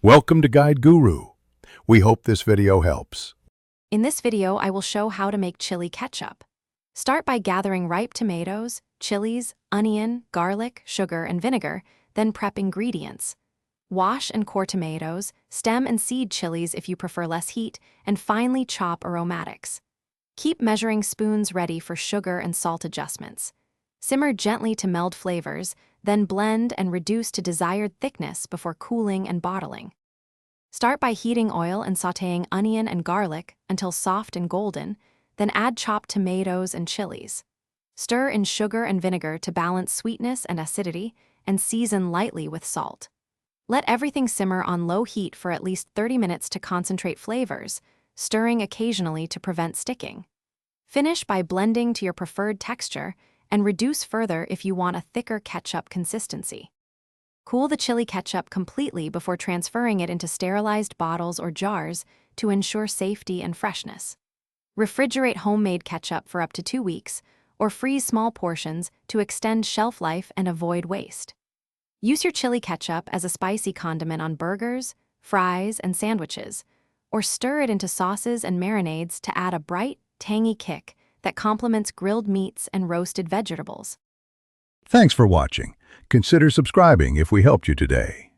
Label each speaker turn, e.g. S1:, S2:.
S1: Welcome to Guide Guru. We hope this video helps.
S2: In this video, I will show how to make chili ketchup. Start by gathering ripe tomatoes, chilies, onion, garlic, sugar, and vinegar, then prep ingredients. Wash and core tomatoes, stem and seed chilies if you prefer less heat, and finely chop aromatics. Keep measuring spoons ready for sugar and salt adjustments. Simmer gently to meld flavors, then blend and reduce to desired thickness before cooling and bottling. Start by heating oil and sautéing onion and garlic until soft and golden, then add chopped tomatoes and chilies. Stir in sugar and vinegar to balance sweetness and acidity, and season lightly with salt. Let everything simmer on low heat for at least 30 minutes to concentrate flavors, stirring occasionally to prevent sticking. Finish by blending to your preferred texture and reduce further if you want a thicker ketchup consistency. Cool the chili ketchup completely before transferring it into sterilized bottles or jars to ensure safety and freshness. Refrigerate homemade ketchup for up to 2 weeks, or freeze small portions to extend shelf life and avoid waste. Use your chili ketchup as a spicy condiment on burgers, fries, and sandwiches, or stir it into sauces and marinades to add a bright, tangy kick that complements grilled meats and roasted vegetables.
S1: Thanks for watching. Consider subscribing if we helped you today.